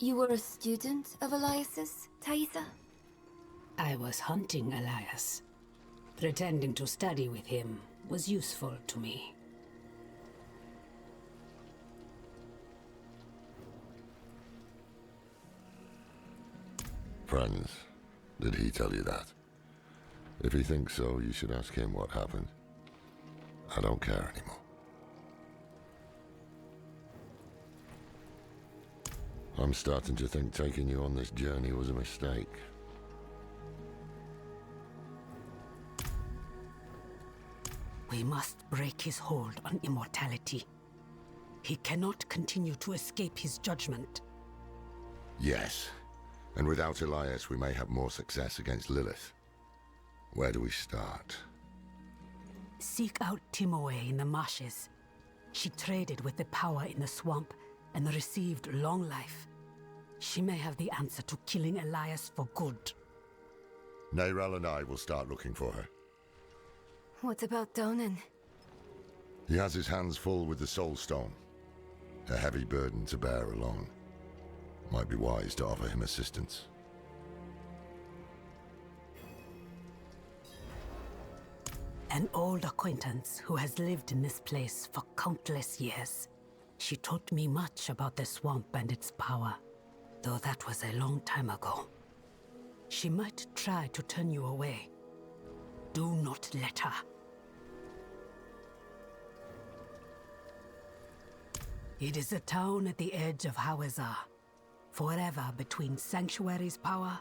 You were a student of Elias's, Thaisa? I was hunting Elias. Pretending to study with him was useful to me. Friends, did he tell you that? If he thinks so, you should ask him what happened. I don't care anymore. I'm starting to think taking you on this journey was a mistake. We must break his hold on immortality. He cannot continue to escape his judgment. Yes. And without Elias, we may have more success against Lilith. Where do we start? Seek out Timoe in the marshes. She traded with the power in the swamp and received long life. She may have the answer to killing Elias for good. Neyral and I will start looking for her. What about Donan? He has his hands full with the Soul Stone. A heavy burden to bear alone. Might be wise to offer him assistance. An old acquaintance who has lived in this place for countless years. She taught me much about the swamp and its power, though that was a long time ago. She might try to turn you away. Do not let her. It is a town at the edge of Hawazar, forever between Sanctuary's power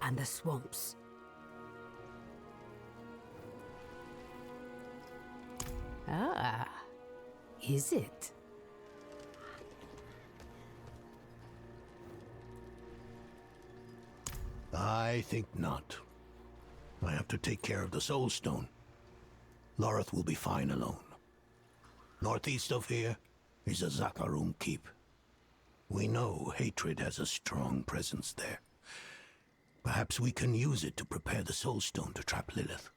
and the swamps. Ah, is it? I think not. I have to take care of the Soul Stone. Lorith will be fine alone. Northeast of here is a Zakarum keep. We know hatred has a strong presence there. Perhaps we can use it to prepare the Soul Stone to trap Lilith.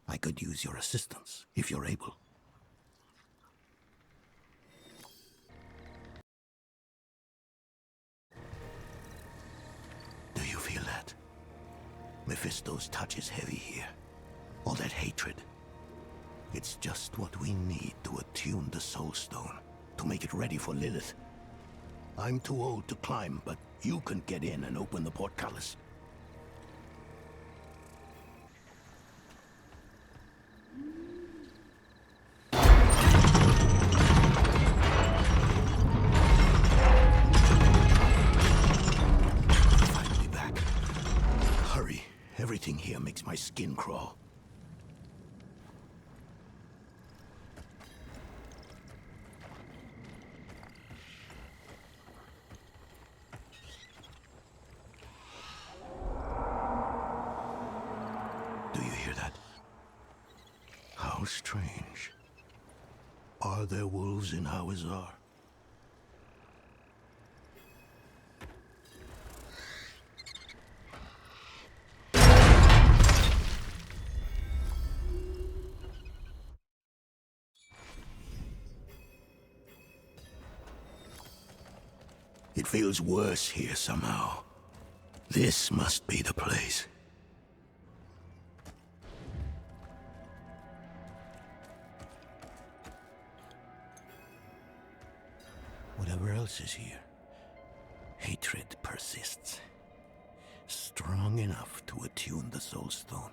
I could use your assistance, if you're able. Do you feel that? Mephisto's touch is heavy here. All that hatred. It's just what we need to attune the Soul Stone, to make it ready for Lilith. I'm too old to climb, but you can get in and open the portcullis. Finally back. Hurry. Everything here makes my skin crawl. Do you hear that? How strange. Are there wolves in Hawazar? It feels worse here somehow. This must be the place. Whatever else is here, hatred persists. Strong enough to attune the Soul Stone.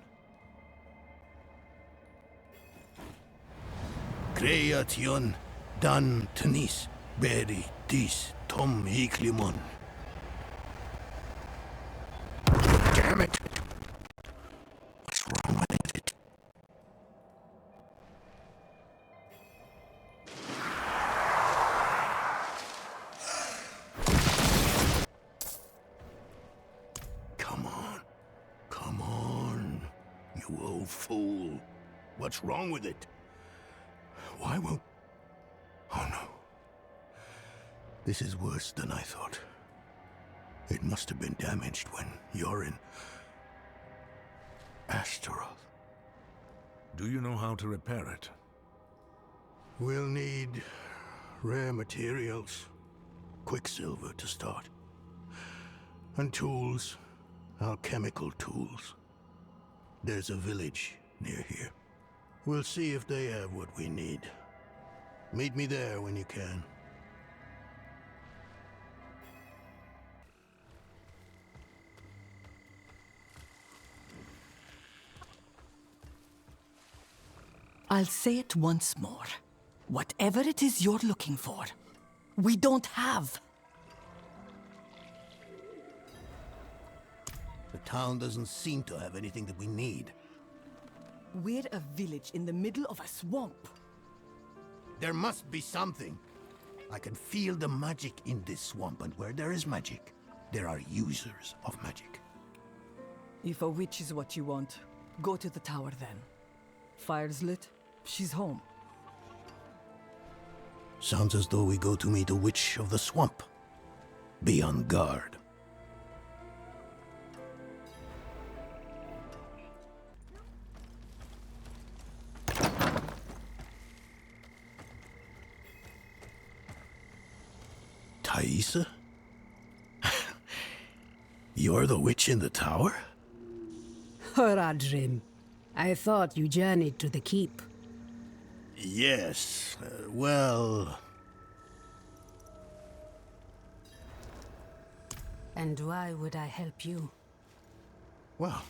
Creation dan tenis beri dis tom hiklimon. Damn it! What's wrong with it? Come on. Come on, you old fool. What's wrong with it? Why won't... Oh no. This is worse than I thought. It must have been damaged when you're in... Astaroth. Do you know how to repair it? We'll need rare materials. Quicksilver to start. And tools. Alchemical tools. There's a village near here. We'll see if they have what we need. Meet me there when you can. I'll say it once more. Whatever it is you're looking for, we don't have. The town doesn't seem to have anything that we need. We're a village in the middle of a swamp. There must be something. I can feel the magic in this swamp, and where there is magic, there are users of magic. If a witch is what you want, go to the tower then. Fire's lit, she's home. Sounds as though we go to meet a witch of the swamp. Be on guard. Thaisa? You're the witch in the tower? Horadrim, I thought you journeyed to the keep. Yes, well... And why would I help you? Well,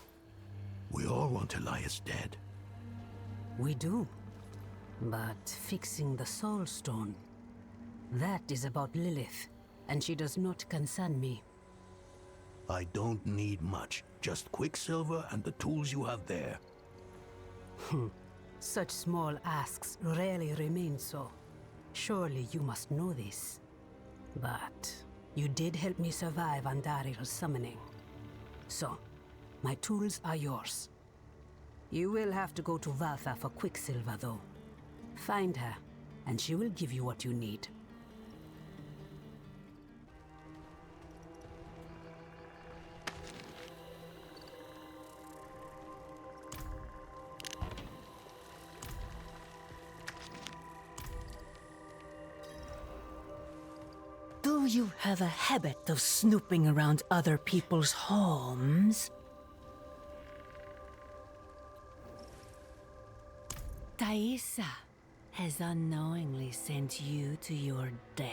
we all want Elias dead. We do. But fixing the Soul Stone, that is about Lilith, and she does not concern me. I don't need much. Just Quicksilver and the tools you have there. Such small asks rarely remain so. Surely you must know this. But you did help me survive Andaril's summoning. So, my tools are yours. You will have to go to Valtha for Quicksilver, though. Find her, and she will give you what you need. Do you have a habit of snooping around other people's homes? Thaisa has unknowingly sent you to your death.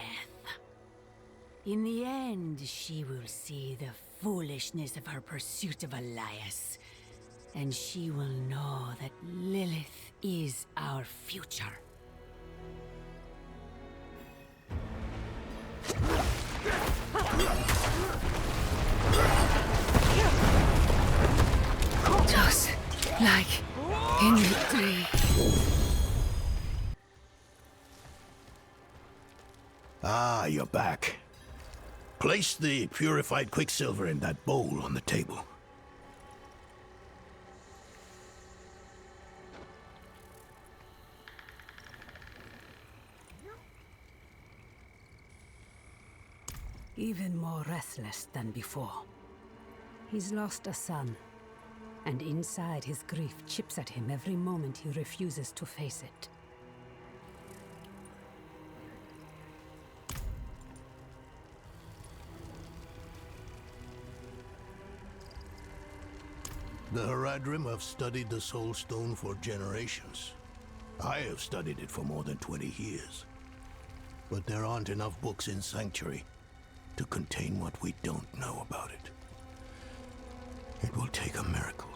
In the end, she will see the foolishness of her pursuit of Elias, and she will know that Lilith is our future. Just like in the dream. Ah, you're back. Place the purified Quicksilver in that bowl on the table. Even more restless than before. He's lost a son, and inside his grief chips at him every moment he refuses to face it. The Haradrim have studied the Soul Stone for generations. I have studied it for more than 20 years. But there aren't enough books in Sanctuary to contain what we don't know about it. It will take a miracle.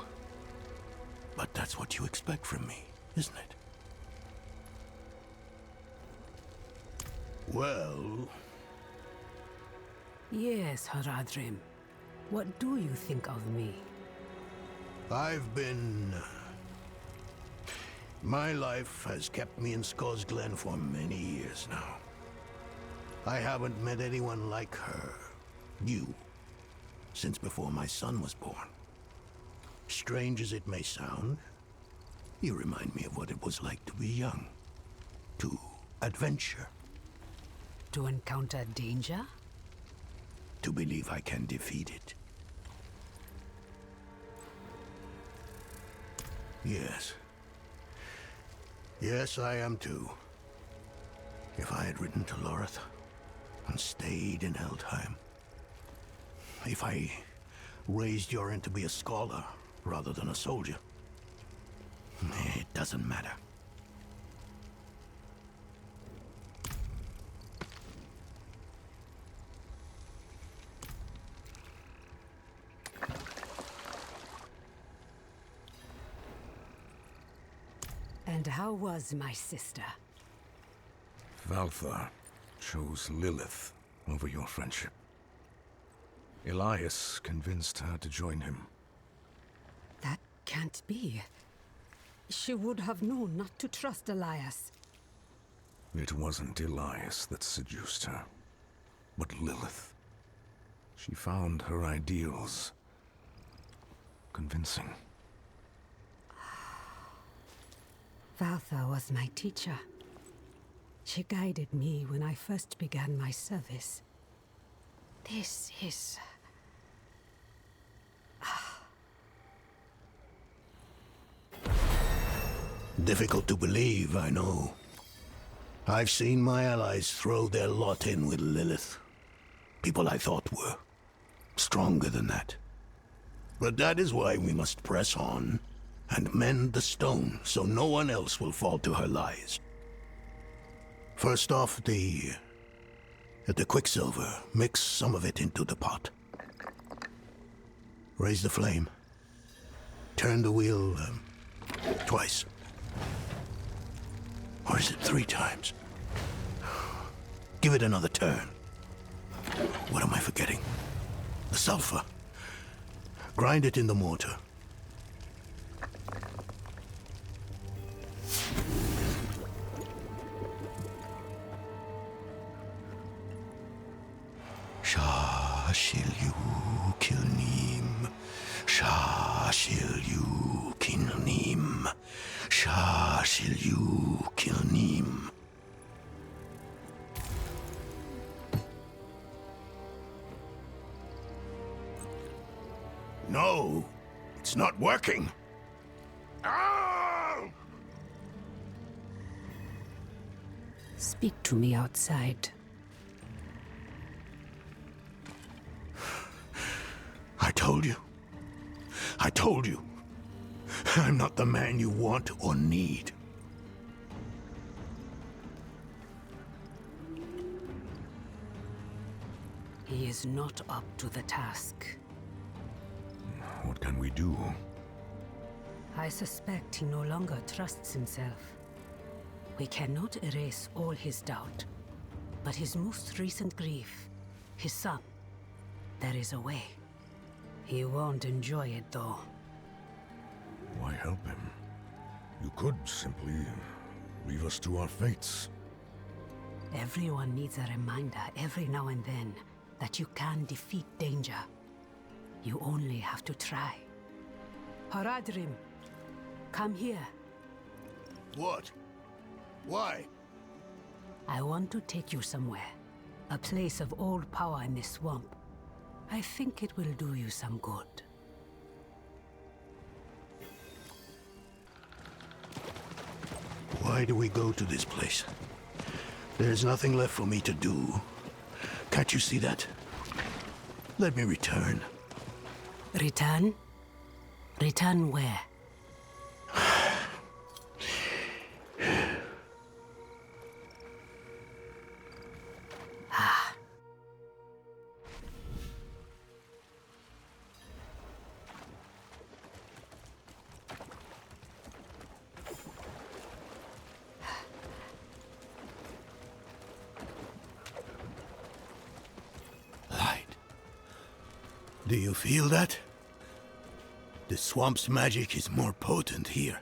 But that's what you expect from me, isn't it? Well... Yes, Haradrim. What do you think of me? I've been... My life has kept me in Skos Glen for many years now. I haven't met anyone like her, you, since before my son was born. Strange as it may sound, you remind me of what it was like to be young, to adventure, To encounter danger? to believe I can defeat it. Yes. Yes, I am too. If I had ridden to Lorith and stayed in Eldheim, if I raised Yoren to be a scholar rather than a soldier? It doesn't matter. And how was my sister? Valthar chose Lilith over your friendship. Elias convinced her to join him. That can't be. She would have known not to trust Elias. It wasn't Elias that seduced her, but Lilith. She found her ideals convincing. Valthar was my teacher. She guided me when I first began my service. This is... Difficult to believe, I know. I've seen my allies throw their lot in with Lilith. People I thought were stronger than that. But that is why we must press on and mend the stone so no one else will fall to her lies. First off, the quicksilver. Mix some of it into the pot. Raise the flame. Turn the wheel twice. Or is it 3 times? Give it another turn. What am I forgetting? The sulfur. Grind it in the mortar. Shashilyu kilnim. Shashilyu kilnim. Shashilyu kilnim. No, it's not working. Ah! Speak to me outside. I told you. I told you. I'm not the man you want or need. He is not up to the task. What can we do? I suspect he no longer trusts himself. We cannot erase all his doubt, but his most recent grief, his son, there is a way. He won't enjoy it, though. Why help him? You could simply leave us to our fates. Everyone needs a reminder every now and then that you can defeat danger. You only have to try. Haradrim, come here. What? Why? I want to take you somewhere. A place of old power in this swamp. I think it will do you some good. Why do we go to this place? There's nothing left for me to do. Can't you see that? Let me return. Return? Return where? Light. Do you feel that? The swamp's magic is more potent here.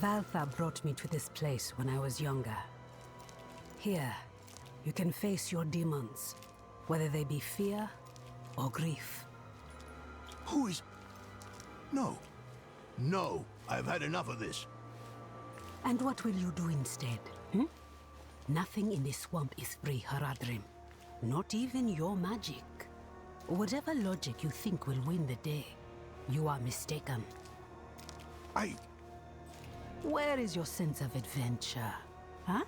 Valthar brought me to this place when I was younger. Here, you can face your demons, whether they be fear or grief. Who is... No. No. I've had enough of this. And what will you do instead? Nothing in this swamp is free, Haradrim. Not even your magic. Whatever logic you think will win the day, you are mistaken. Where is your sense of adventure? Huh?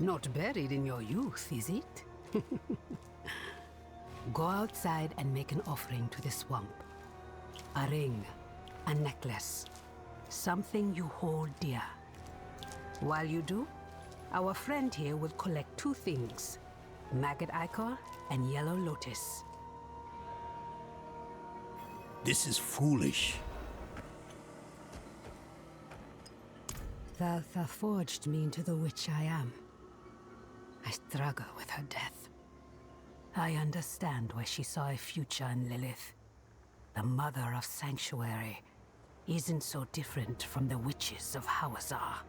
Not buried in your youth, is it? Go outside and make an offering to the swamp. A ring, a necklace, something you hold dear. While you do, our friend here will collect two things, maggot ichor and yellow lotus. This is foolish. Valtha forged me into the witch I am. I struggle with her death. I understand why she saw a future in Lilith. The mother of Sanctuary isn't so different from the witches of Hawazar.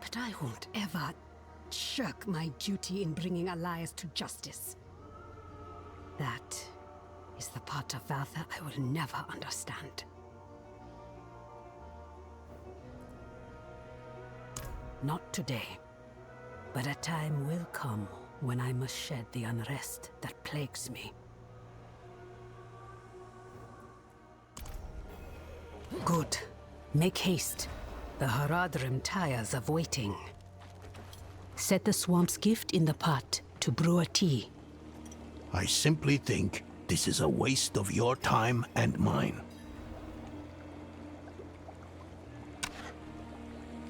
But I won't ever shirk my duty in bringing Elias to justice. That is the part of Valtha I will never understand. Not today, but a time will come when I must shed the unrest that plagues me. Good. Make haste. The Haradrim tires of waiting. Set the swamp's gift in the pot to brew a tea. I simply think this is a waste of your time and mine.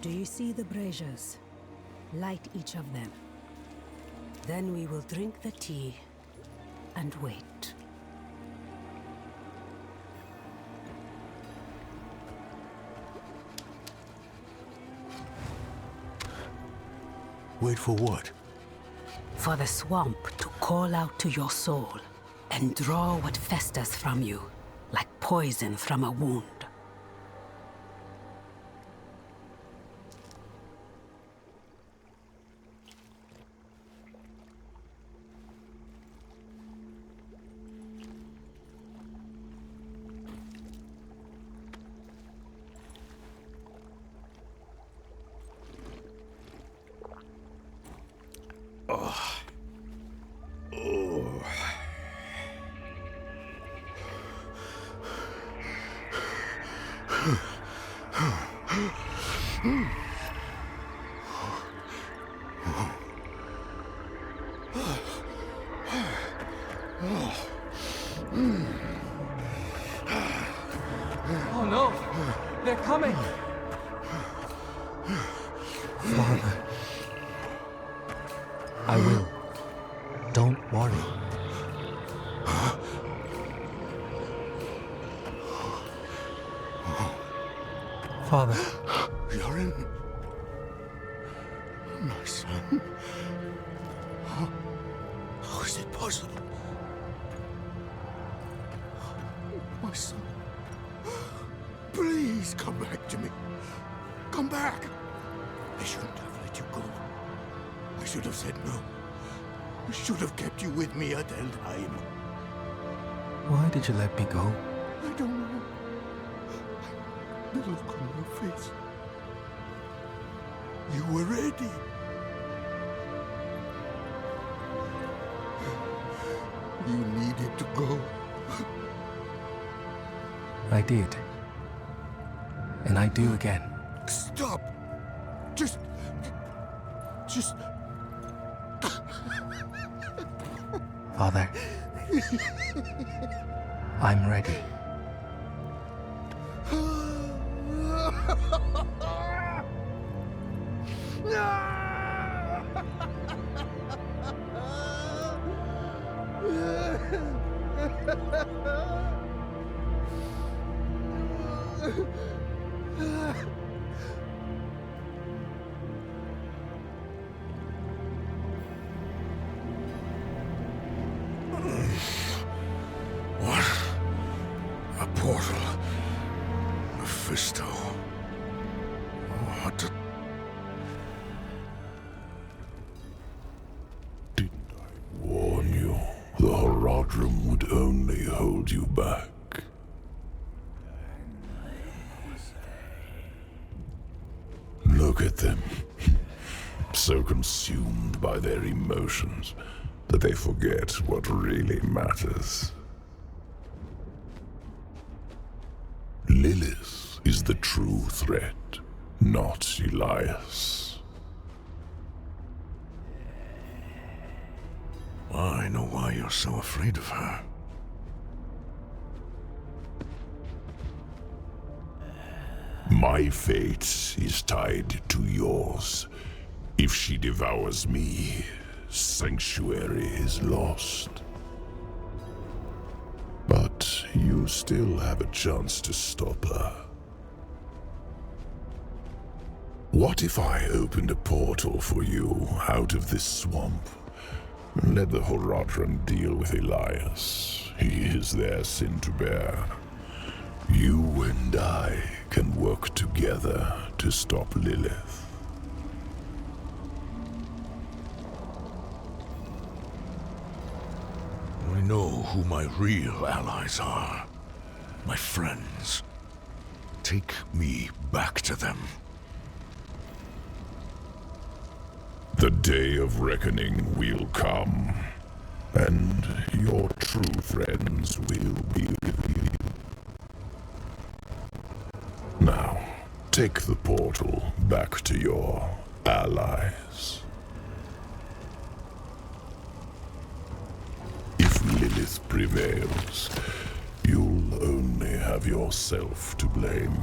Do you see the braziers? Light each of them. Then we will drink the tea and wait. Wait for what? For the swamp to call out to your soul and draw what festers from you, like poison from a wound. Oh no! They're coming! Father. I will. Don't worry. Father. Yorin? My son? How is it possible? My son? Please come back to me. Come back! I shouldn't have let you go. I should have said no. I should have kept you with me at Eldheim. Why did you let me go? I don't know. The look on your face. You were ready. You needed to go. I did. And I do again. Stop! Just... Father. I'm ready. What? A portal. Mephisto. What the... Didn't I warn you? The Haradrim would only hold you back. Look at them. So consumed by their emotions that they forget what really matters. Lilith is the true threat, not Elias. I know why you're so afraid of her. My fate is tied to yours. If she devours me, Sanctuary is lost. But you still have a chance to stop her. What if I opened a portal for you out of this swamp? Let the Horadrim deal with Elias. He is their sin to bear. You and I can work together to stop Lilith. I know who my real allies are. My friends. Take me back to them. The day of reckoning will come, and your true friends will be revealed. Now, take the portal back to your allies. If Lilith prevails, you'll only have yourself to blame.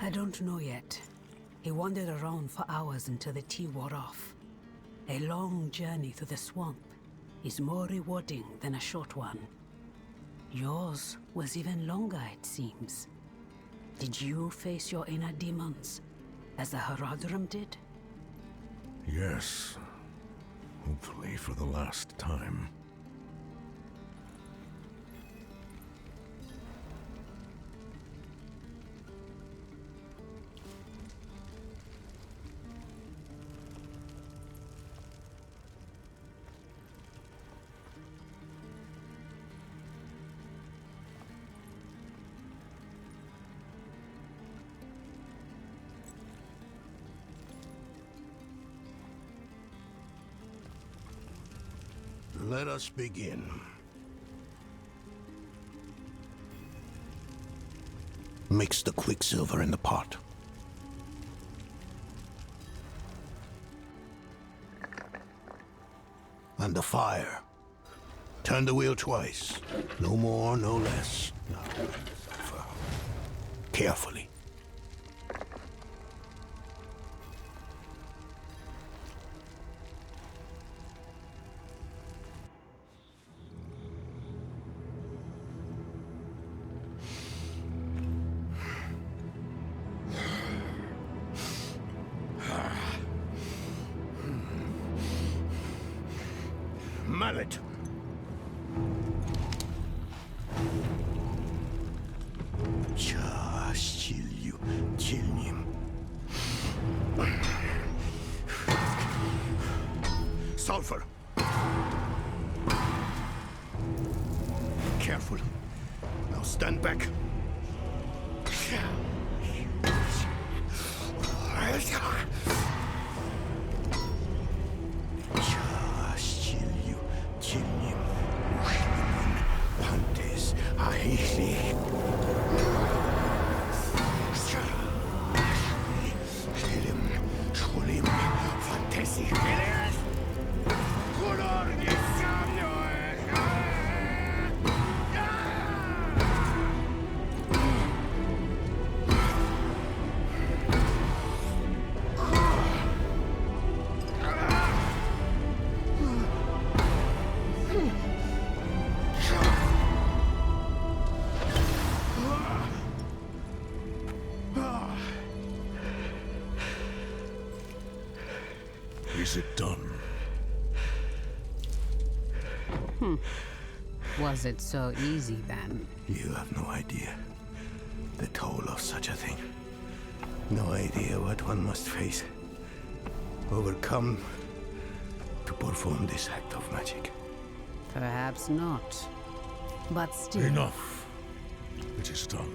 I don't know yet. He wandered around for hours until the tea wore off. A long journey through the swamp is more rewarding than a short one. Yours was even longer, it seems. Did you face your inner demons, as the Horadrim did? Yes. Hopefully for the last time. Let us begin. Mix the quicksilver in the pot. And the fire. Turn the wheel twice. No more, no less. Now, carefully. Mallet. Sulfur. Careful. Now stand back. Is it done? Was it so easy then? You have no idea the toll of such a thing. No idea what one must face, overcome to perform this act of magic. Perhaps not. But still. Enough. It is done.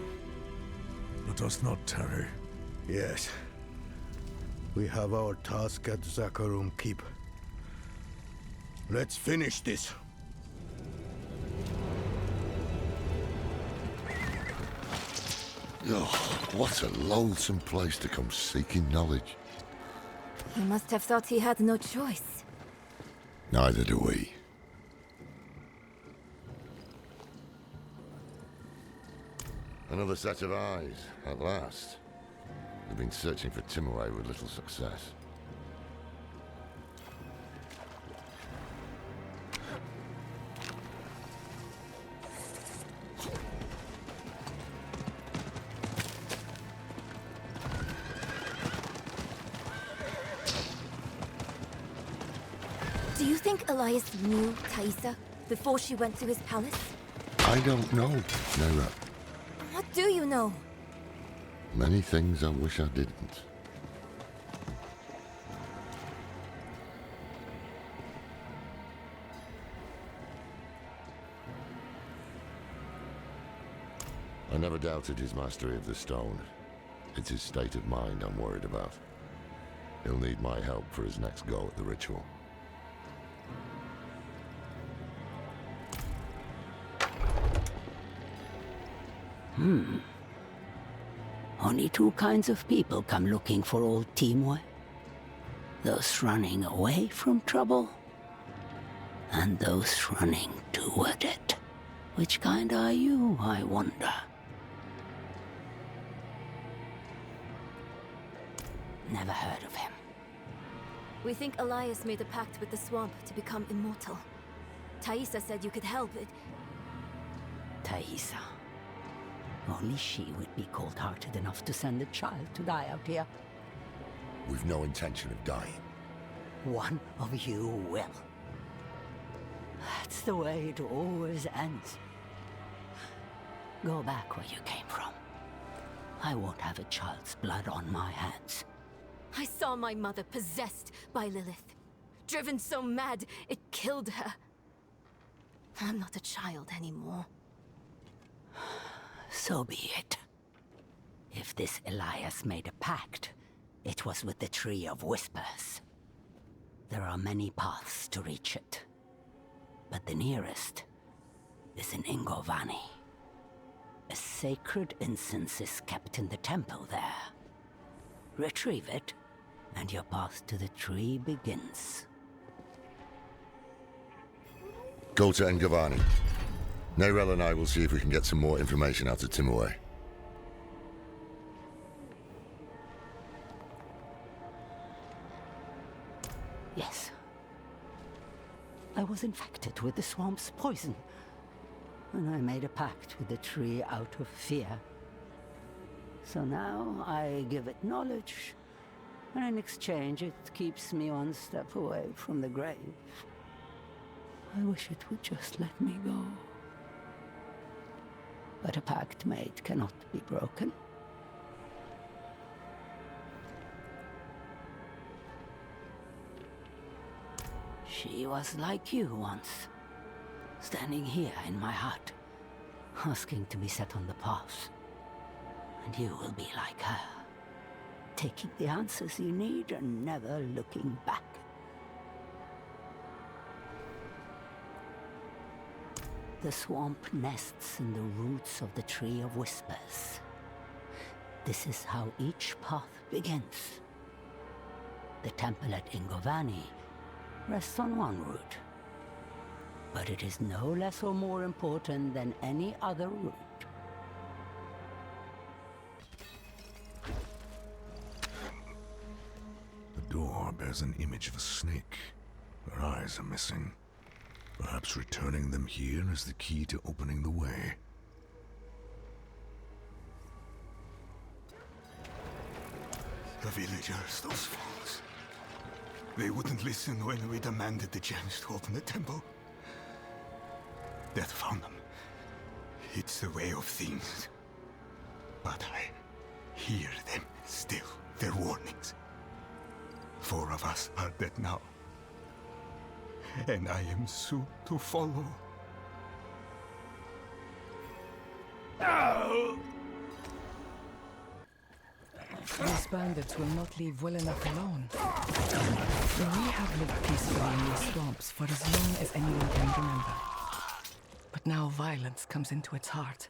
Let us not tarry. Yes. We have our task at Zakharum Keep. Let's finish this. Oh, what a loathsome place to come seeking knowledge. He must have thought he had no choice. Neither do we. Another set of eyes, at last. They've been searching for Timaway with little success. Do you think Elias knew Thaisa before she went to his palace? I don't know, Nera. What do you know? Many things I wish I didn't. I never doubted his mastery of the stone. It's his state of mind I'm worried about. He'll need my help for his next go at the ritual. Only two kinds of people come looking for old Timur. Those running away from trouble, and those running toward it. Which kind are you, I wonder? Never heard of him. We think Elias made a pact with the swamp to become immortal. Thaisa said you could help it. Thaisa. Only she would be cold-hearted enough to send a child to die out here. We've no intention of dying. One of you will. That's the way it always ends. Go back where you came from. I won't have a child's blood on my hands. I saw my mother possessed by Lilith. Driven so mad, it killed her. I'm not a child anymore. So be it. If this Elias made a pact, it was with the Tree of Whispers. There are many paths to reach it, but the nearest is in Ingovani. A sacred incense is kept in the temple there. Retrieve it, and your path to the tree begins. Go to Ngavani. Nerel and I will see if we can get some more information out of Timaway. Yes. I was infected with the swamp's poison, and I made a pact with the tree out of fear. So now I give it knowledge, and in exchange it keeps me one step away from the grave. I wish it would just let me go. But a pact made cannot be broken. She was like you once, standing here in my hut, asking to be set on the path. And you will be like her, taking the answers you need and never looking back. The swamp nests in the roots of the Tree of Whispers. This is how each path begins. The temple at Ingovani rests on one route, but it is no less or more important than any other route. The door bears an image of a snake. Her eyes are missing. Perhaps returning them here is the key to opening the way. The villagers, those fools. They wouldn't listen when we demanded the gems to open the temple. Death found them. It's the way of things. But I hear them still, their warnings. 4 of us are dead now. And I am soon to follow. These bandits will not leave well enough alone. We have lived peacefully in these swamps for as long as anyone can remember. But now violence comes into its heart,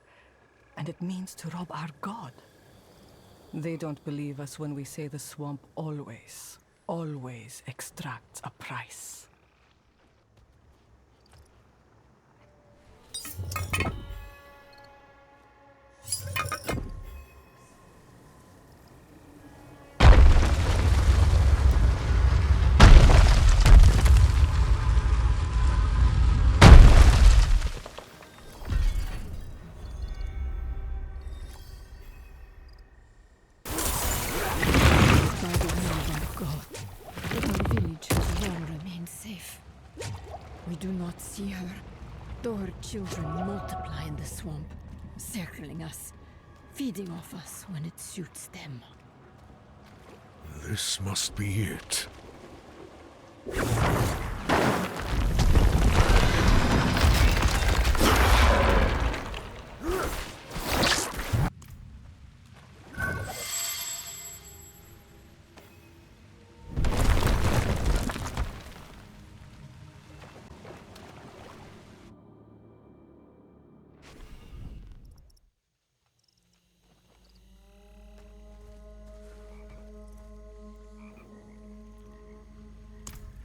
and it means to rob our god. They don't believe us when we say the swamp always extracts a price. We do not see her. Though her children multiply in the swamp, circling us, feeding off us when it suits them. This must be it.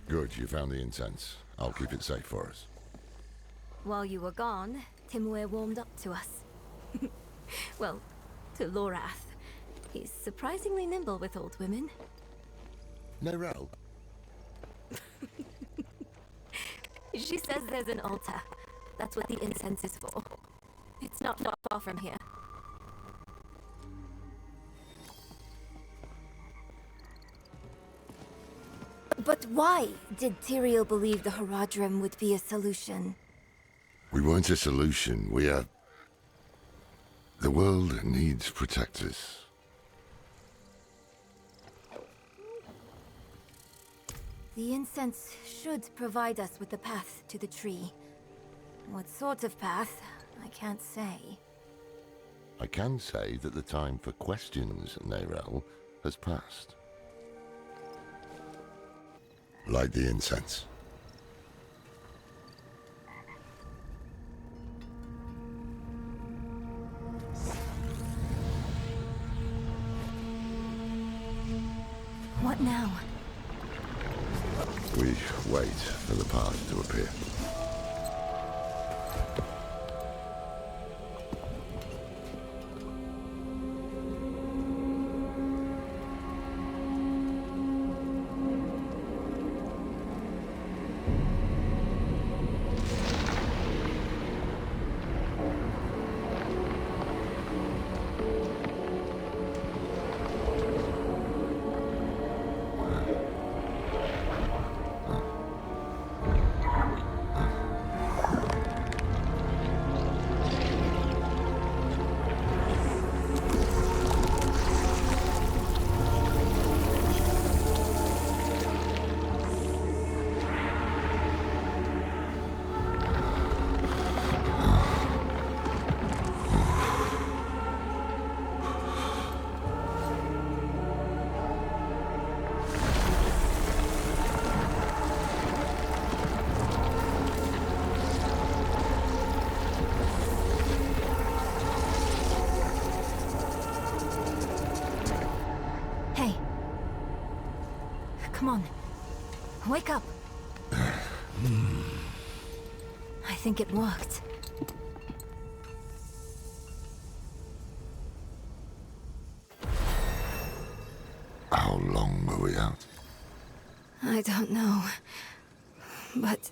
Good, you found the incense. I'll keep it safe for us. While you were gone, Timur warmed up to us. Well, to Lorath. He's surprisingly nimble with old women. Nerel? She says there's an altar. That's what the incense is for. It's not far from here. But why did Tyrael believe the Horadrim would be a solution? We weren't a solution. We are... The world needs protectors. The incense should provide us with the path to the tree. What sort of path, I can't say. I can say that the time for questions, Nerel, has passed. Light the incense. What now? We wait for the path to appear. Come on. Wake up. I think it worked. How long were we out? I don't know. But...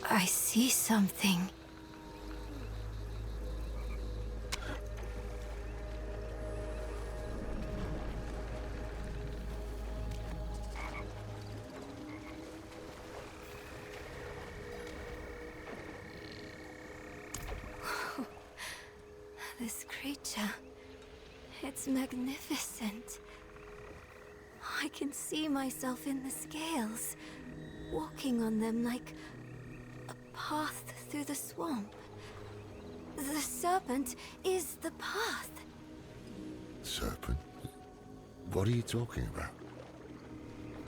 I see something. This creature... It's magnificent. I can see myself in the scales, walking on them like a path through the swamp. The serpent is the path. Serpent? What are you talking about?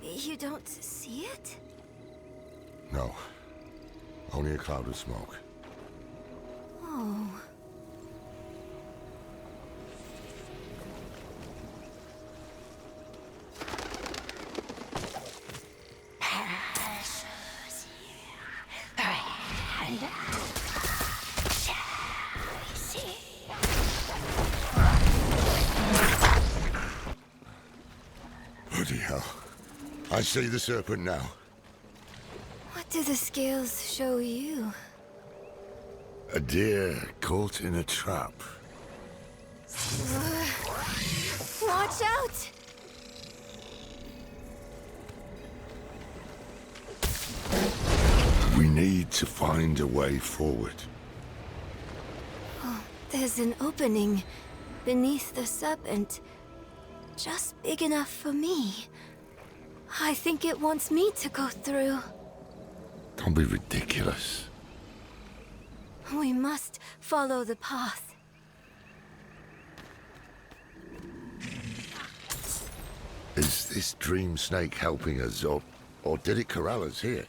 You don't see it? No. Only a cloud of smoke. Oh. Bloody hell. I see the serpent now. What do the scales show you? A deer caught in a trap. Watch out! We need to find a way forward. Oh, there's an opening beneath the serpent. Just big enough for me. I think it wants me to go through. Don't be ridiculous. We must follow the path. Is this dream snake helping us, or did it corral us here?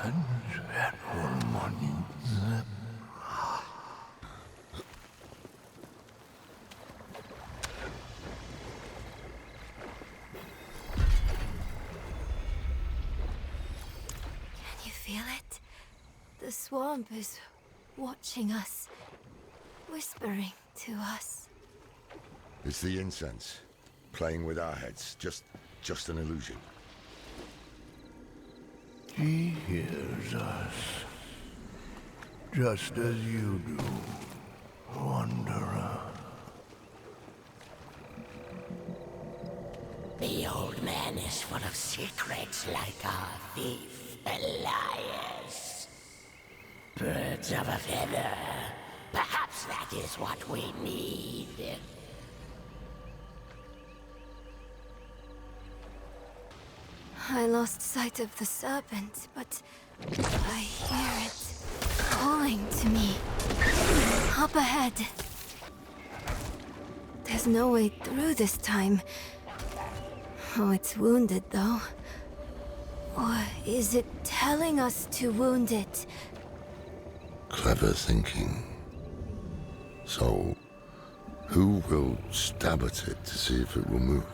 Can you feel it? The swamp is watching us, whispering to us. It's the incense, playing with our heads. Just an illusion. He hears us, just as you do, Wanderer. The old man is full of secrets like our thief, Elias. Birds of a feather. Perhaps that is what we need. I lost sight of the serpent, but I hear it calling to me. Up ahead. There's no way through this time. Oh, it's wounded, though. Or is it telling us to wound it? Clever thinking. So, who will stab at it to see if it will move?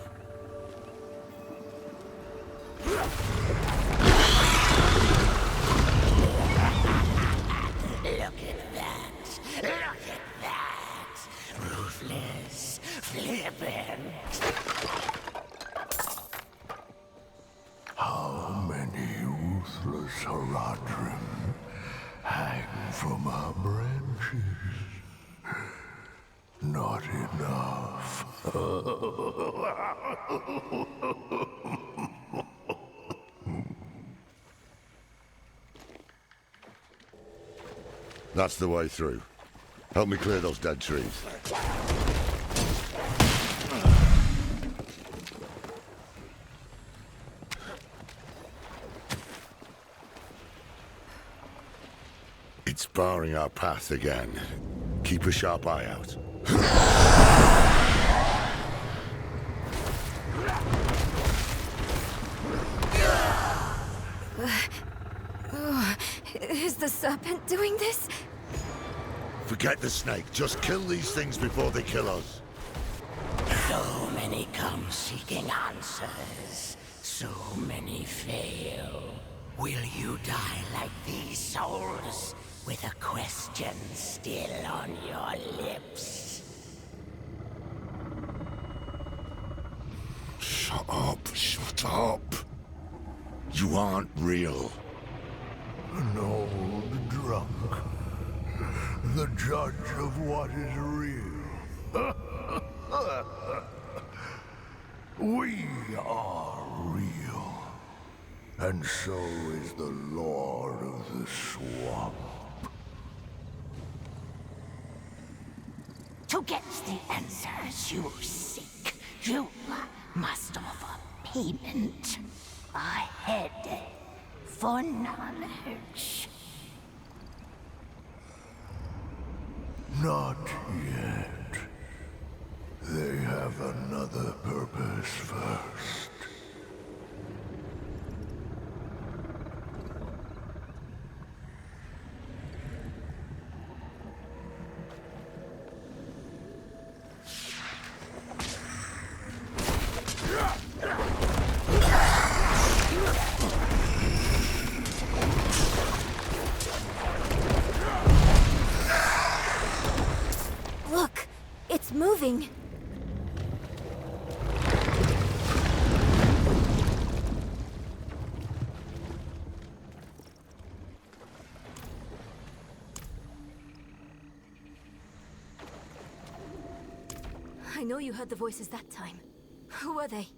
Look at that! Look at that! Ruthless, flippant. How many ruthless Haradrim hang from our branches? Not enough. That's the way through. Help me clear those dead trees. It's barring our path again. Keep a sharp eye out. Is the serpent doing this? Forget the snake. Just kill these things before they kill us. So many come seeking answers. So many fail. Will you die like these souls, with a question still on your lips? Shut up. Shut up. You aren't real. An old drunk. The judge of what is real. We are real. And so is the Lord of the Swamp. To get the answers you seek, you must offer payment. A head for knowledge. Not yet. They have another purpose first. Look, it's moving. I know you heard the voices that time. Who are they?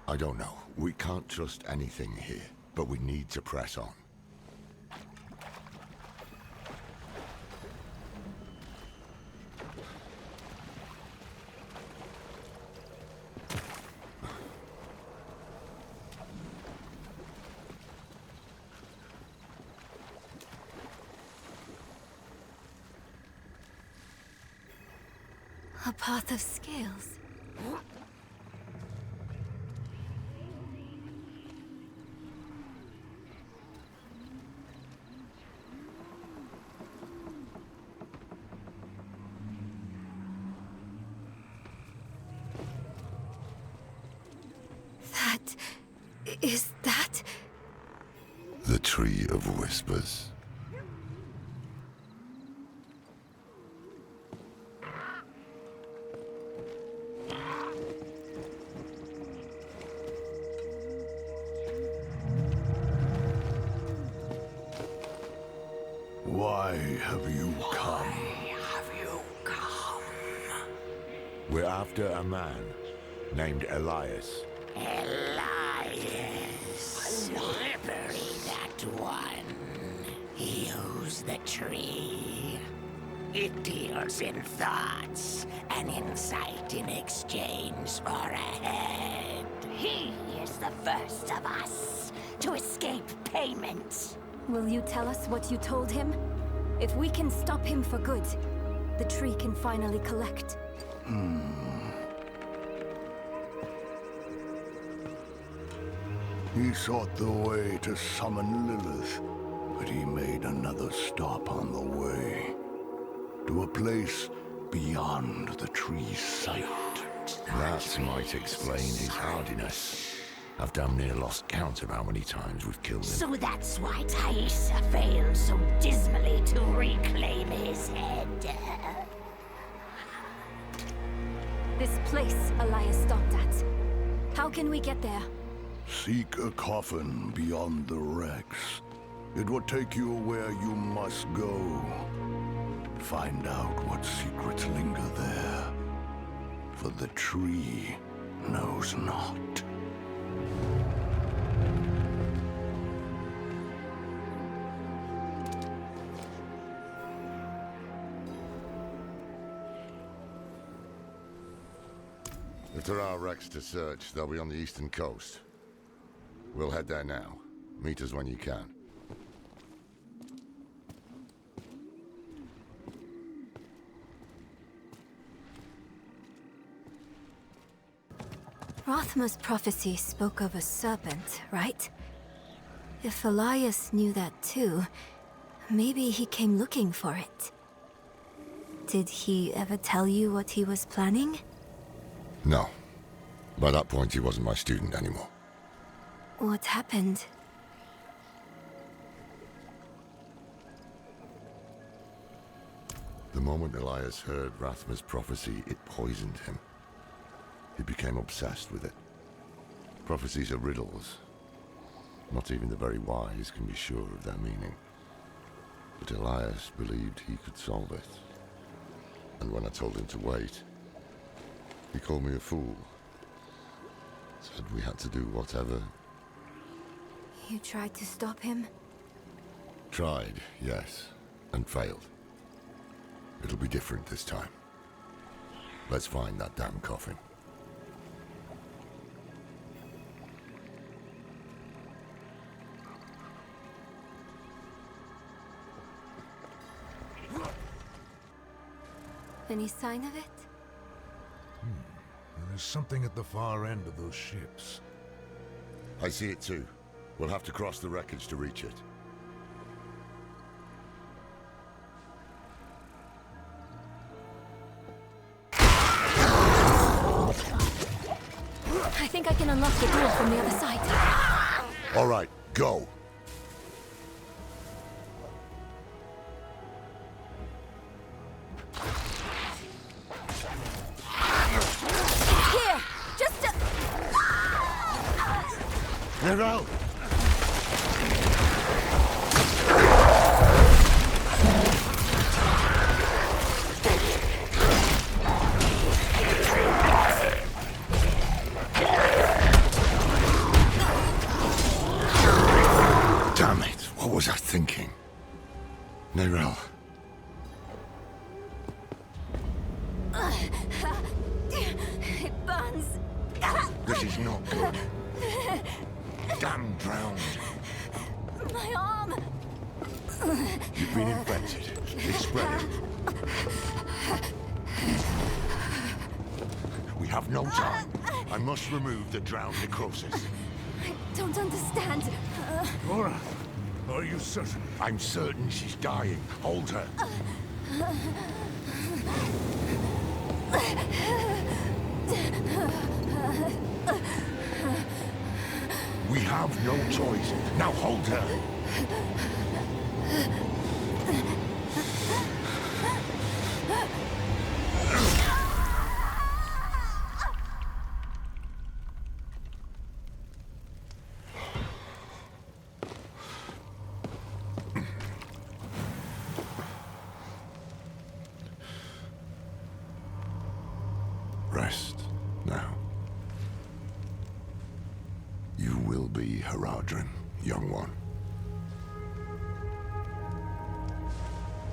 I don't know. We can't trust anything here, but we need to press on. A path of scales. Is that... The Tree of Whispers. Why have you come? We're after a man named Elias. Elias. Slippery, that one. He owns the tree. It deals in thoughts and insight in exchange for a head. He is the first of us to escape payment. Will you tell us what you told him? If we can stop him for good, the tree can finally collect. He sought the way to summon Lilith, but he made another stop on the way. To a place beyond the tree's sight. That might explain his hardiness. I've damn near lost count of how many times we've killed him. So that's why Thaisa failed so dismally to reclaim his head. This place Elias stopped at. How can we get there? Seek a coffin beyond the wrecks. It will take you where you must go. Find out what secrets linger there. For the tree knows not. If there are wrecks to search, they'll be on the eastern coast. We'll head there now. Meet us when you can. Rothma's prophecy spoke of a serpent, right? If Elias knew that too, maybe he came looking for it. Did he ever tell you what he was planning? No. By that point, he wasn't my student anymore. What happened? The moment Elias heard Rathma's prophecy, it poisoned him. He became obsessed with it. Prophecies are riddles. Not even the very wise can be sure of their meaning. But Elias believed he could solve it. And when I told him to wait, he called me a fool. Said we had to do whatever. You tried to stop him? Tried, yes, and failed. It'll be different this time. Let's find that damn coffin. Any sign of it? There's something at the far end of those ships. I see it too. We'll have to cross the wreckage to reach it. I think I can unlock the door from the other side. All right, go. Here! Just a... Nerel! Damn it, what was I thinking? Nerel. It burns. This is not good. Damn drowned. My arm. You've been infected. It's spreading. We have no time. I must remove the drowned necrosis. I don't understand. Laura, are you certain? I'm certain she's dying. Hold her. We have no choice. Now hold her. Rest now. You will be Haradrim, young one.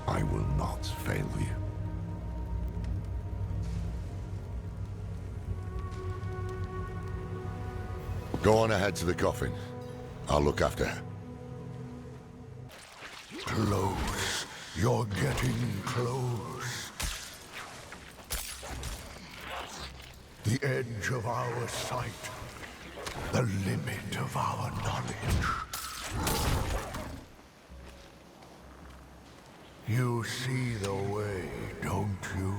I will not fail you. Go on ahead to the coffin. I'll look after her. Close. You're getting close. The edge of our sight. The limit of our knowledge. You see the way, don't you?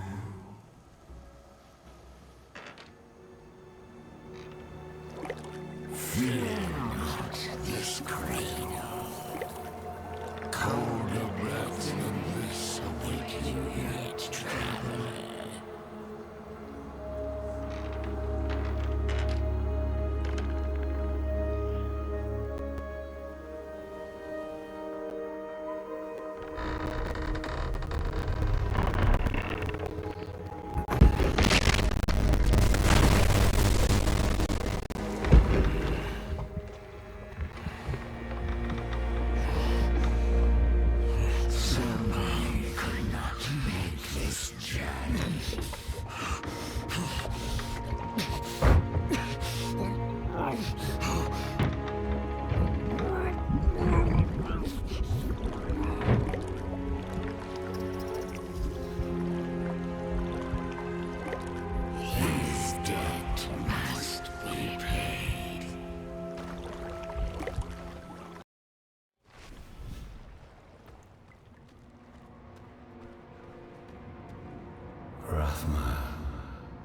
Fear not this cradle. Colder breaths than this await you yet, traveler.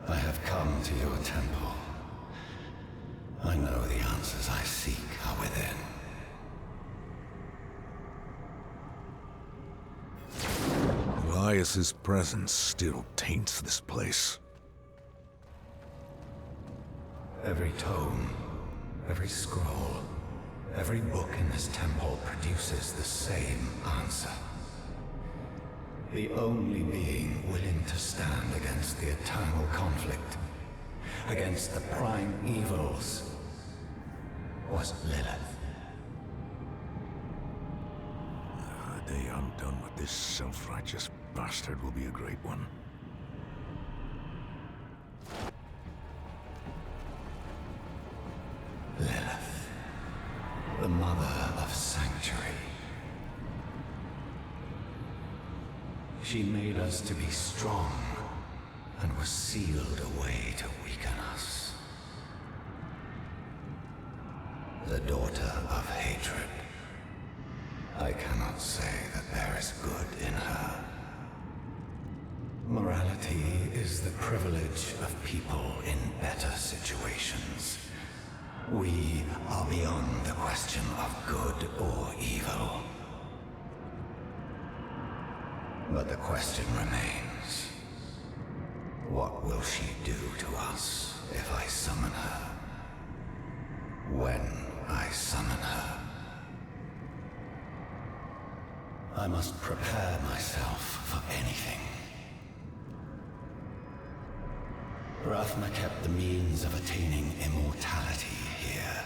I have come to your temple. I know the answers I seek are within. Elias's presence still taints this place. Every tome, every scroll, every book in this temple produces the same answer. The only being willing to stand against the eternal conflict, against the prime evils, was Lilith. The day I'm done with this self-righteous bastard will be a great one. Lilith, the mother of sanctuary. She made us to be strong and was sealed away to weaken us. The daughter of hatred. I cannot say that there is good in her. Morality is the privilege of people in better situations. We are beyond the question of good or evil. But the question remains, what will she do to us if I summon her? When I summon her? I must prepare myself for anything. Rathma kept the means of attaining immortality here.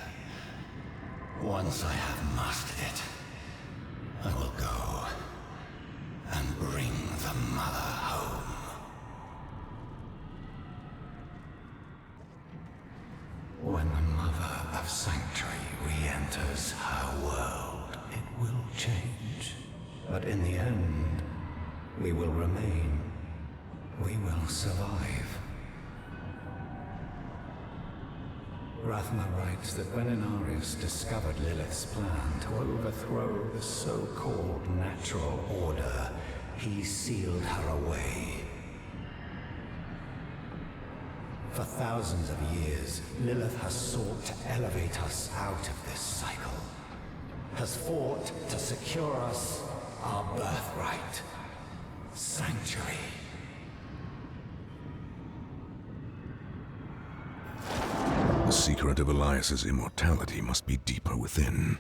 Once I have mastered it, I will go and bring the mother home. When the mother of Sanctuary re-enters her world, it will change. But in the end, we will remain. We will survive. Rathma writes that when Inarius discovered Lilith's plan to overthrow the so-called natural order, he sealed her away. For thousands of years, Lilith has sought to elevate us out of this cycle, has fought to secure us our birthright, Sanctuary. The secret of Elias's immortality must be deeper within.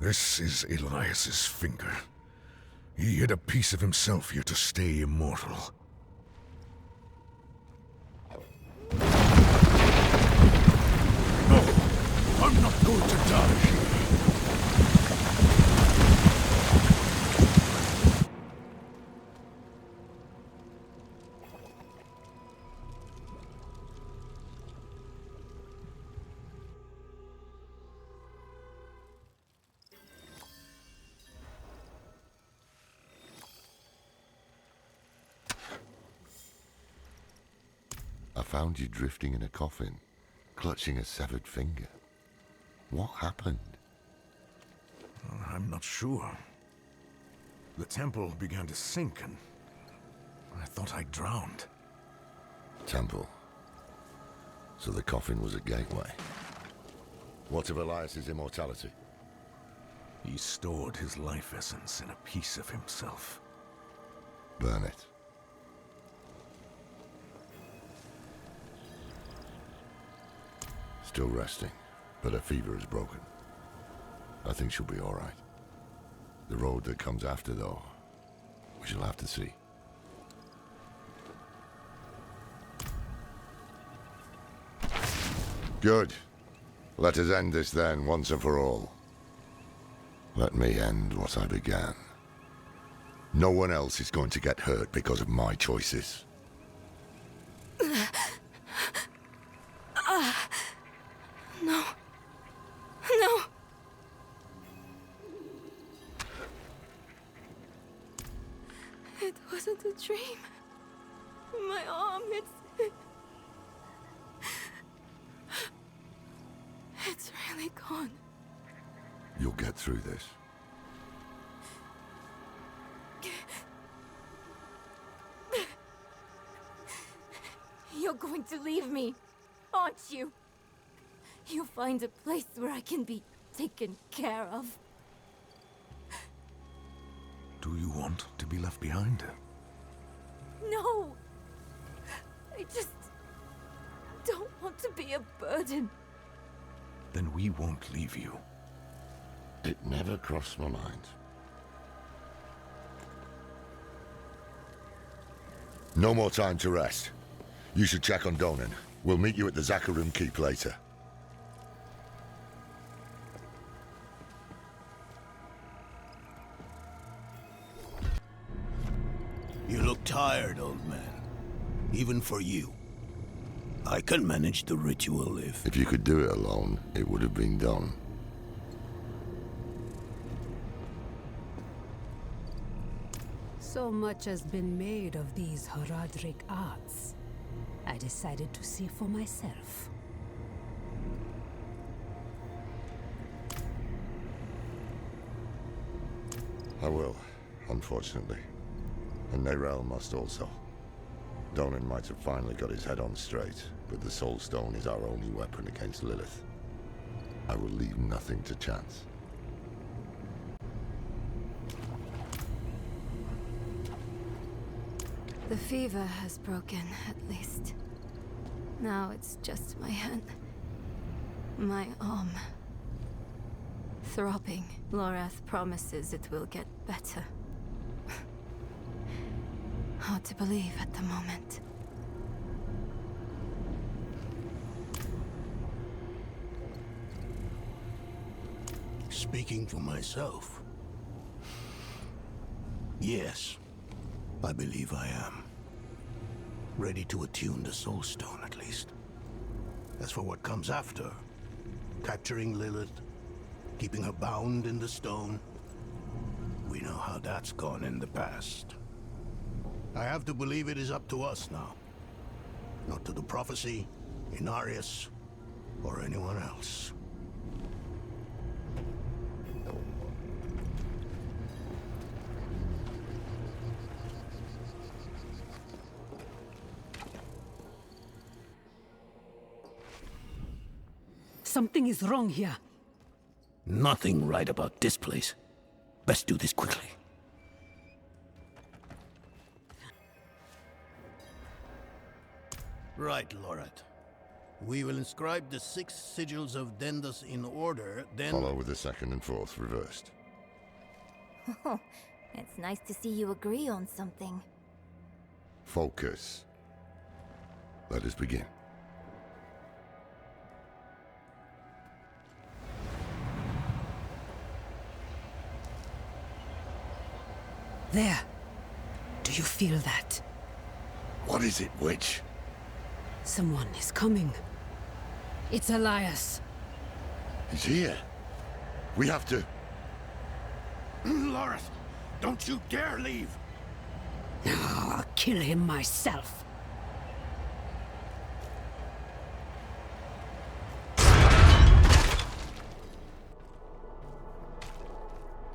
This is Elias's finger. He hid a piece of himself here to stay immortal. No! I'm not going to die here! I found you drifting in a coffin, clutching a severed finger. What happened? I'm not sure. The temple began to sink and I thought I drowned. Temple. So the coffin was a gateway. What of Elias's immortality? He stored his life essence in a piece of himself. Burn it. Still resting, but her fever is broken. I think she'll be all right. The road that comes after, though, we shall have to see. Good. Let us end this then, once and for all. Let me end what I began. No one else is going to get hurt because of my choices. No. No. It wasn't a dream. My arm, it's really gone. You'll get through this. You're going to leave me, aren't you? You'll find a place where I can be taken care of. Do you want to be left behind? No! I just don't want to be a burden. Then we won't leave you. It never crossed my mind. No more time to rest. You should check on Donan. We'll meet you at the Zakarum Keep later. You look tired, old man. Even for you. I can manage the ritual if... If you could do it alone, it would have been done. So much has been made of these Horadric arts. I decided to see for myself. I will, unfortunately. And Neyrelle must also. Donan might have finally got his head on straight, but the Soul Stone is our only weapon against Lilith. I will leave nothing to chance. The fever has broken, at least. Now it's just my hand. My arm. Throbbing. Lorath promises it will get better. Hard to believe at the moment. Speaking for myself, yes, I believe I am. Ready to attune the Soul Stone, at least. As for what comes after, capturing Lilith, keeping her bound in the stone, we know how that's gone in the past. I have to believe it is up to us now. Not to the prophecy, Inarius, or anyone else. Something is wrong here. Nothing right about this place. Best do this quickly. Right, Lorath. We will inscribe the 6 sigils of Dendas in order, then... Follow with the second and fourth reversed. Oh, it's nice to see you agree on something. Focus. Let us begin. There. Do you feel that? What is it, witch? Someone is coming. It's Elias. He's here. We have to... Lorath, don't you dare leave! I'll kill him myself.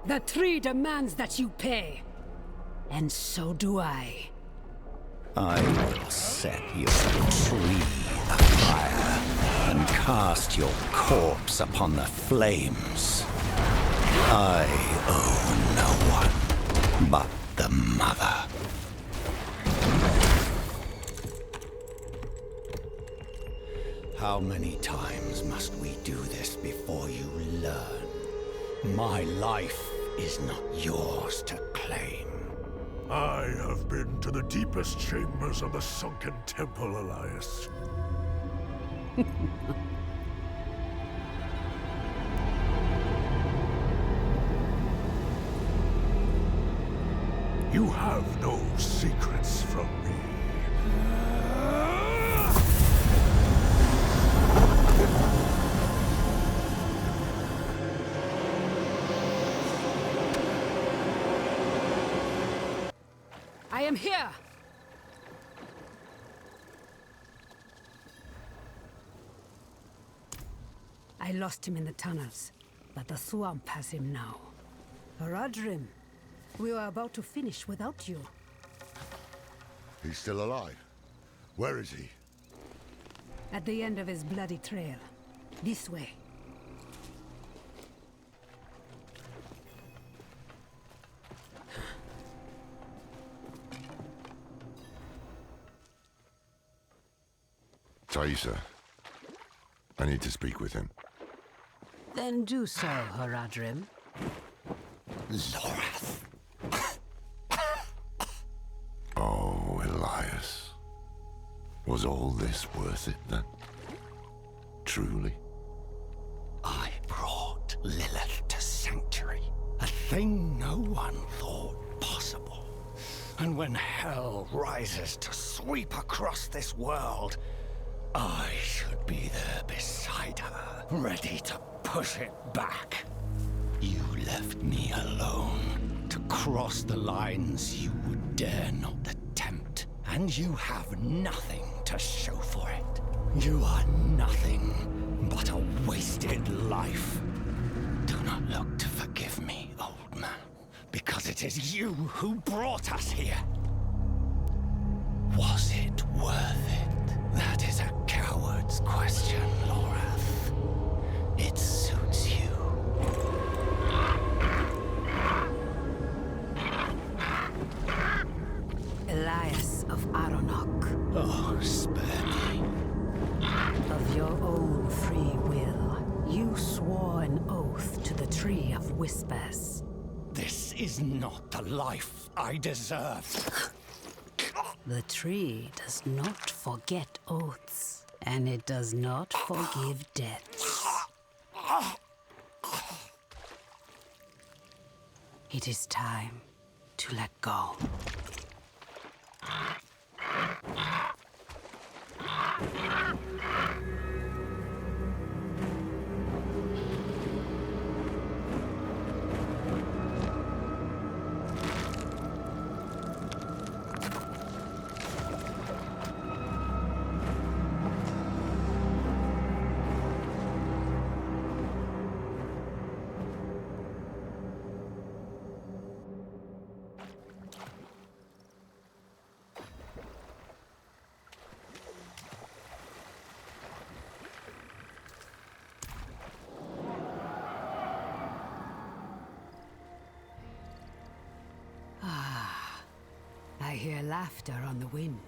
The tree demands that you pay. And so do I. I will set your tree afire and cast your corpse upon the flames. I owe no one but the Mother. How many times must we do this before you learn? My life is not yours to claim. I have been to the deepest chambers of the sunken temple, Elias. You have no secrets from me. I am here! I lost him in the tunnels, but the swamp has him now. Horadrim, we were about to finish without you. He's still alive. Where is he? At the end of his bloody trail. This way. Thaisa. I need to speak with him. Then do so, Horadrim. Lorath. Oh, Elias. Was all this worth it, then? Truly? I brought Lilith to Sanctuary, a thing no one thought possible. And when hell rises to sweep across this world, I should be there beside her, ready to push it back. You left me alone to cross the lines you would dare not attempt. And you have nothing to show for it. You are nothing but a wasted life. Do not look to forgive me, old man, because it is you who brought us here. Was it worth it? That is a coward's question, Lorath. It suits you. Elias of Aronok. Oh, spare me. Of your own free will, you swore an oath to the Tree of Whispers. This is not the life I deserve. The tree does not forget oaths, and it does not forgive debts. It is time to let go. I hear laughter on the wind.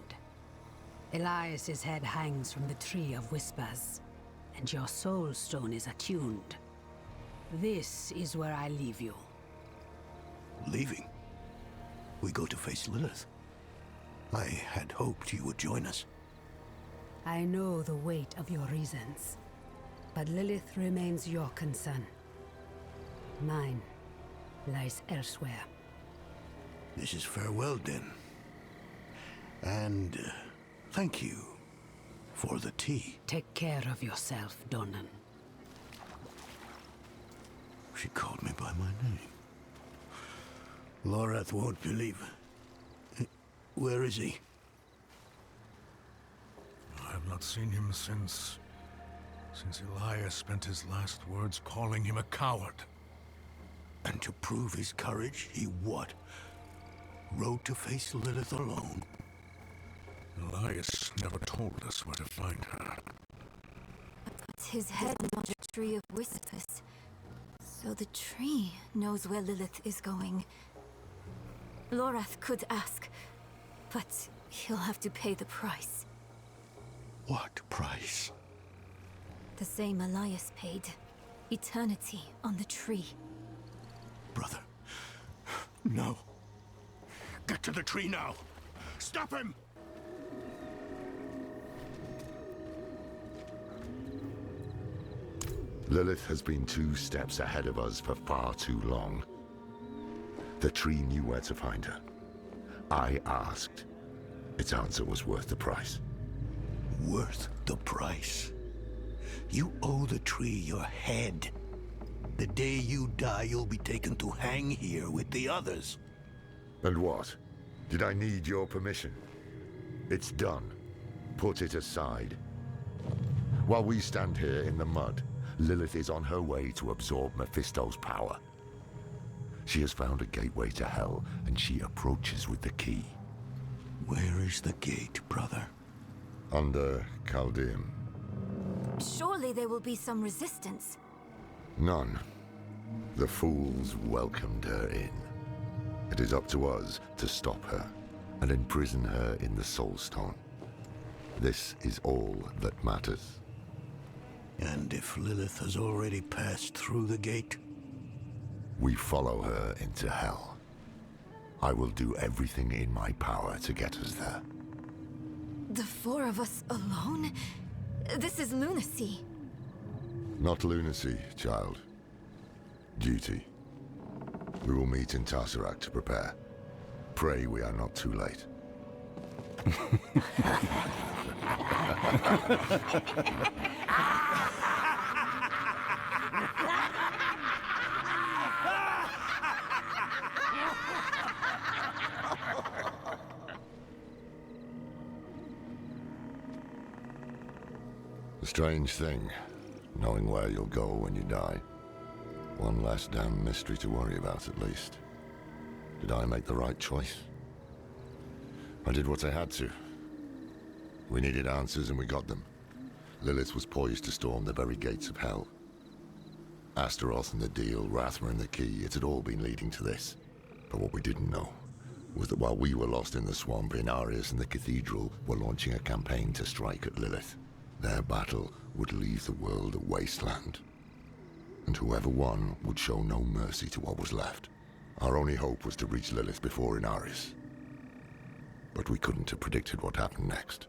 Elias's head hangs from the Tree of Whispers, and your soul stone is attuned. This is where I leave you. Leaving? We go to face Lilith. I had hoped you would join us. I know the weight of your reasons, but Lilith remains your concern. Mine lies elsewhere. This is farewell, then. And thank you for the tea. Take care of yourself, Donan. She called me by my name. Lorath won't believe. Where is he? I have not seen him since Elias spent his last words calling him a coward. And to prove his courage, he what? Rode to face Lilith alone. Elias never told us where to find her. But his head on the Tree of Whispers. So the tree knows where Lilith is going. Lorath could ask, but he'll have to pay the price. What price? The same Elias paid. Eternity on the tree. Brother. No. Get to the tree now. Stop him! Lilith has been 2 steps ahead of us for far too long. The tree knew where to find her. I asked. Its answer was worth the price. Worth the price? You owe the tree your head. The day you die, you'll be taken to hang here with the others. And what? Did I need your permission? It's done. Put it aside. While we stand here in the mud, Lilith is on her way to absorb Mephisto's power. She has found a gateway to hell, and she approaches with the key. Where is the gate, brother? Under Chaldeum. Surely there will be some resistance. None. The fools welcomed her in. It is up to us to stop her and imprison her in the Soul Stone. This is all that matters. And if Lilith has already passed through the gate? We follow her into hell. I will do everything in my power to get us there. The 4 of us alone? This is lunacy. Not lunacy, child. Duty. We will meet in Tesseract to prepare. Pray we are not too late. strange thing, knowing where you'll go when you die. One less damn mystery to worry about, at least. Did I make the right choice? I did what I had to. We needed answers and we got them. Lilith was poised to storm the very gates of hell. Astaroth and the deal, Rathma and the key, it had all been leading to this. But what we didn't know was that while we were lost in the swamp, Inarius and the Cathedral were launching a campaign to strike at Lilith. Their battle would leave the world a wasteland. And whoever won would show no mercy to what was left. Our only hope was to reach Lilith before Inarius. But we couldn't have predicted what happened next.